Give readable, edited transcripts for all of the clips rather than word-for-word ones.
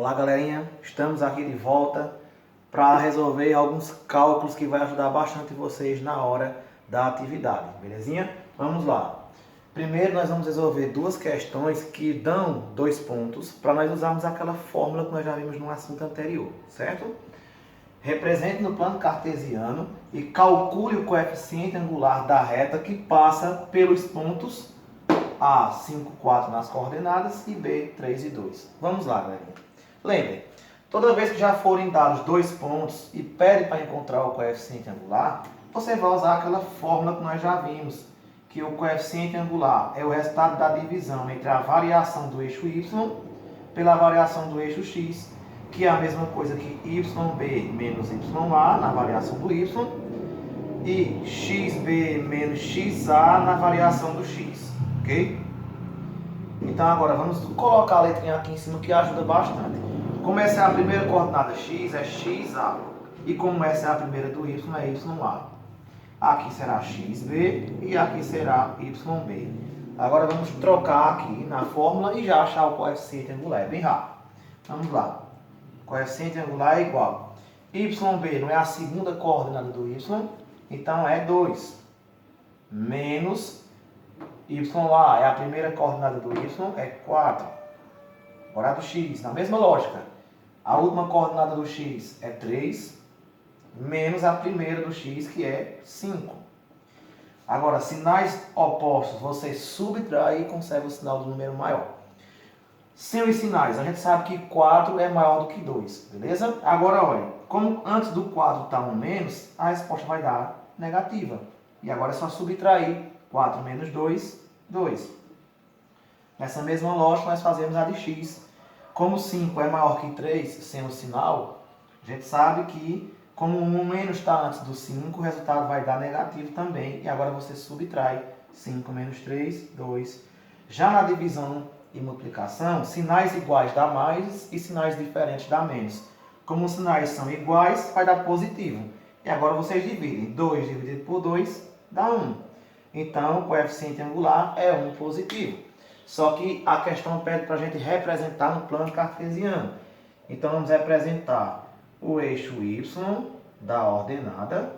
Olá galerinha, estamos aqui de volta para resolver alguns cálculos que vai ajudar bastante vocês na hora da atividade, belezinha? Vamos lá. Primeiro nós vamos resolver duas questões que dão 2 pontos para nós usarmos aquela fórmula que nós já vimos no assunto anterior, certo? Represente no plano cartesiano e calcule o coeficiente angular da reta que passa pelos pontos A, 5, 4 nas coordenadas e B, 3 e 2. Vamos lá, galerinha. Lembrem, toda vez que já forem dados 2 pontos e pede para encontrar o coeficiente angular, você vai usar aquela fórmula que nós já vimos, que o coeficiente angular é o resultado da divisão entre a variação do eixo y pela variação do eixo x, que é a mesma coisa que yb menos ya na variação do y e xb menos xa na variação do x, ok? Então agora vamos colocar a letrinha aqui em cima que ajuda bastante. Como essa é a primeira coordenada x, é xa. E como essa é a primeira do y, é ya. Aqui será xb e aqui será yb. Agora vamos trocar aqui na fórmula e já achar o coeficiente angular. É bem rápido. Vamos lá. Coeficiente angular é igual. Yb não é a segunda coordenada do y, então é 2. Menos ya é a primeira coordenada do y, é 4. Agora a do x, na mesma lógica. A última coordenada do x é 3, menos a primeira do x, que é 5. Agora, sinais opostos, você subtrai e conserva o sinal do número maior. Sem os sinais, a gente sabe que 4 é maior do que 2, beleza? Agora, olha, como antes do 4 está um menos, a resposta vai dar negativa. E agora é só subtrair 4 menos 2, 2. Nessa mesma lógica, nós fazemos a de x. Como 5 é maior que 3, sem o sinal, a gente sabe que, como o menos está antes do 5, o resultado vai dar negativo também. E agora você subtrai 5 menos 3, 2. Já na divisão e multiplicação, sinais iguais dá mais e sinais diferentes dá menos. Como os sinais são iguais, vai dar positivo. E agora vocês dividem. 2 dividido por 2 dá 1. Então, o coeficiente angular é 1 positivo. Só que a questão pede para a gente representar no plano cartesiano. Então, vamos representar o eixo y da ordenada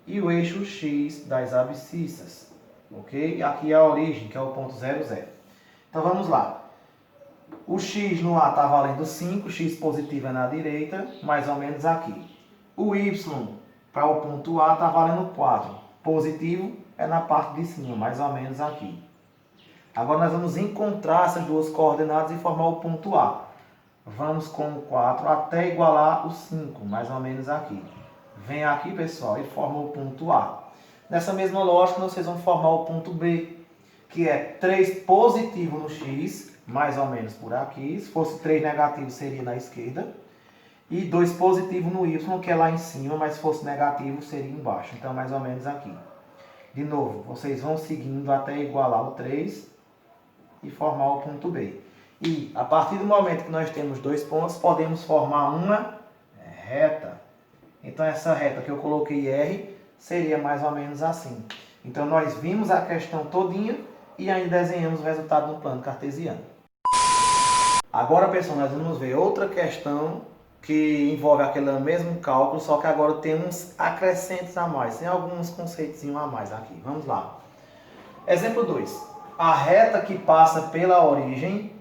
e o eixo x das abscissas. Ok? E aqui é a origem, que é o ponto 0, 0. Então, vamos lá. O x no A está valendo 5, x positivo é na direita, mais ou menos aqui. O y para o ponto A está valendo 4. Positivo é na parte de cima, mais ou menos aqui. Agora nós vamos encontrar essas duas coordenadas e formar o ponto A. Vamos com o 4 até igualar o 5, mais ou menos aqui. Vem aqui, pessoal, e forma o ponto A. Nessa mesma lógica, vocês vão formar o ponto B, que é 3 positivo no x, mais ou menos por aqui. Se fosse 3 negativo, seria na esquerda. E 2 positivo no y, que é lá em cima, mas se fosse negativo, seria embaixo. Então, mais ou menos aqui. De novo, vocês vão seguindo até igualar o 3 e formar o ponto B. E, a partir do momento que nós temos 2 pontos, podemos formar uma reta. Então, essa reta que eu coloquei R seria mais ou menos assim. Então, nós vimos a questão todinha e ainda desenhamos o resultado no plano cartesiano. Agora, pessoal, nós vamos ver outra questão que envolve aquele mesmo cálculo, só que agora tem uns acrescentos a mais, tem alguns conceitos a mais aqui. Vamos lá. Exemplo 2. A reta que passa pela origem,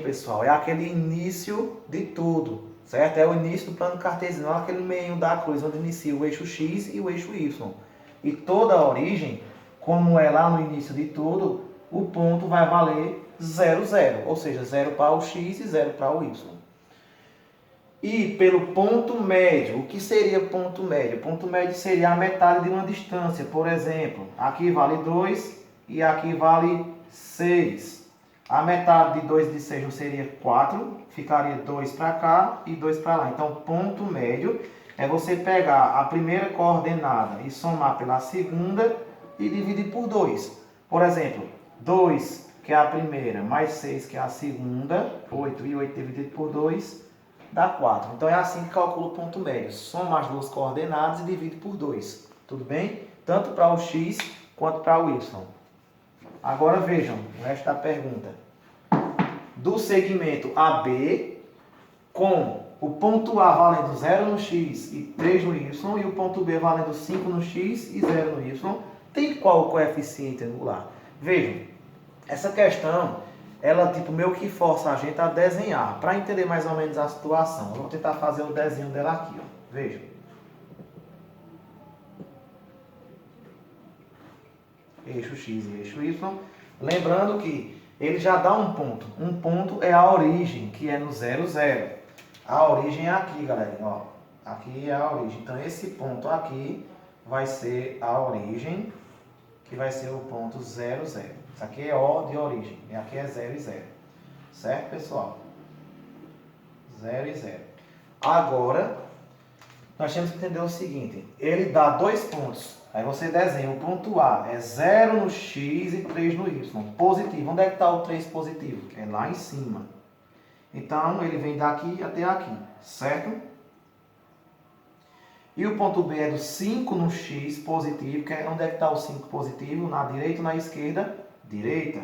pessoal, é aquele início de tudo, certo? É o início do plano cartesiano, aquele meio da cruz, onde inicia o eixo x e o eixo y. E toda a origem, como é lá no início de tudo, o ponto vai valer 0, 0, ou seja, 0 para o x e 0 para o y. E pelo ponto médio, o que seria ponto médio? Ponto médio seria a metade de uma distância. Por exemplo, aqui vale 2 e aqui vale 6. A metade de 2 de 6 não seria 4, ficaria 2 para cá e 2 para lá. Então, ponto médio é você pegar a primeira coordenada e somar pela segunda e dividir por 2. Por exemplo, 2, que é a primeira, mais 6, que é a segunda, 8 e 8 dividido por 2, dá 4. Então é assim que calcula o ponto médio. Soma as duas coordenadas e divide por 2. Tudo bem? Tanto para o x quanto para o y. Agora vejam o resto da pergunta. do segmento AB com o ponto A valendo 0 no x e 3 no y e o ponto B valendo 5 no x e 0 no y, tem qual coeficiente angular? Vejam, essa questão, ela tipo meio que força a gente a desenhar, para entender mais ou menos a situação. Eu vou tentar fazer o desenho dela aqui, ó. Vejam. Eixo x e eixo y. Lembrando que ele já dá um ponto. Um ponto é a origem, que é no 0, 0. A origem é aqui, galerinha, ó. Aqui é a origem. Então, esse ponto aqui vai ser a origem, que vai ser o ponto 0, 0. Isso aqui é O de origem. E aqui é 0 e 0. Certo, pessoal? 0 e 0. Agora, nós temos que entender o seguinte. Ele dá 2 pontos. Aí você desenha o ponto A. É 0 no x e 3 no y. Positivo. Onde é que está o 3 positivo? É lá em cima. Então, ele vem daqui até aqui. Certo? E o ponto B é do 5 no x positivo. Que é onde é que está o 5 positivo? Na direita ou na esquerda? Direita.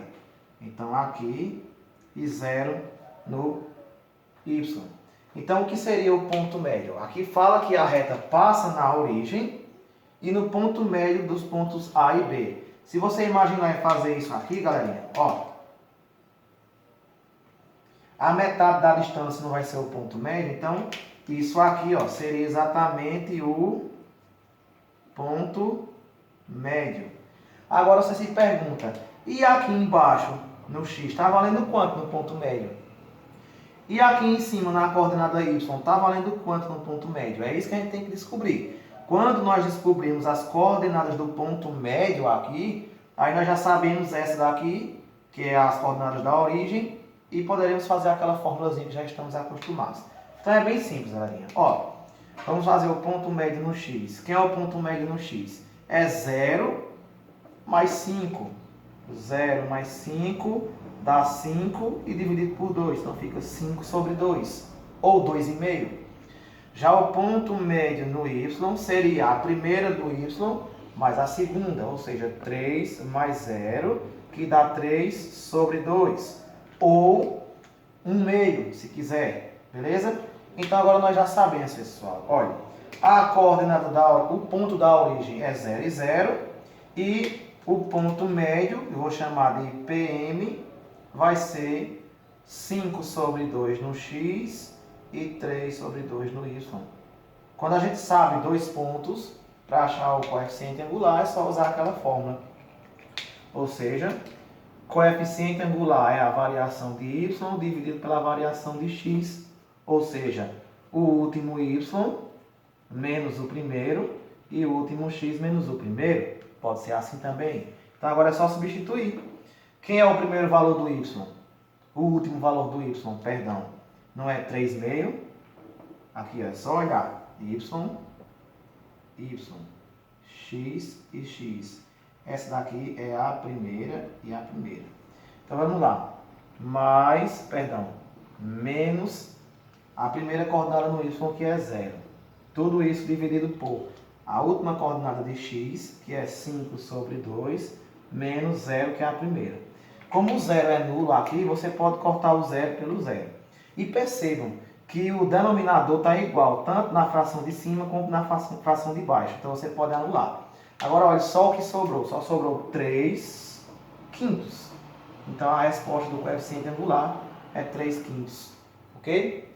Então, aqui. E 0 no y. Então, o que seria o ponto médio? Aqui fala que a reta passa na origem e no ponto médio dos pontos A e B. Se você imaginar fazer isso aqui, galerinha, ó. A metade da distância não vai ser o ponto médio, então isso aqui, ó, seria exatamente o ponto médio. Agora você se pergunta, e aqui embaixo, no x, está valendo quanto no ponto médio? E aqui em cima, na coordenada y, está valendo quanto no ponto médio? É isso que a gente tem que descobrir. Quando nós descobrimos as coordenadas do ponto médio aqui, aí nós já sabemos essa daqui, que é as coordenadas da origem, e poderemos fazer aquela formulazinha que já estamos acostumados. Então é bem simples, galerinha. Ó, vamos fazer o ponto médio no x. Quem é o ponto médio no x? É 0 mais 5. 0 mais 5 dá 5 e dividido por 2. Então fica 5 sobre 2. Ou 2,5. Já o ponto médio no y seria a primeira do y mais a segunda. Ou seja, 3 mais 0, que dá 3 sobre 2. Ou 1/2, se quiser. Beleza? Então agora nós já sabemos, pessoal. Olha, a coordenada o ponto da origem é 0 e 0. E o ponto médio, eu vou chamar de PM, vai ser 5 sobre 2 no x e 3 sobre 2 no y. Quando a gente sabe 2 pontos, para achar o coeficiente angular, é só usar aquela fórmula. Ou seja, coeficiente angular é a variação de y dividido pela variação de x. Ou seja, o último y menos o primeiro e o último x menos o primeiro. Pode ser assim também. Então agora é só substituir. Quem é o primeiro valor do y? O último valor do y, perdão. Não é 3,5. Aqui é só olhar. Y, x e x. Essa daqui é a primeira e a primeira. Então vamos lá. Menos a primeira coordenada no y, que é 0. Tudo isso dividido por a última coordenada de x, que é 5 sobre 2, menos 0, que é a primeira. Como o 0 é nulo aqui, você pode cortar o 0 pelo 0. E percebam que o denominador está igual, tanto na fração de cima como na fração de baixo. Então você pode anular. Agora, olha só o que sobrou. Só sobrou 3/5. Então a resposta do coeficiente angular é 3/5. Ok?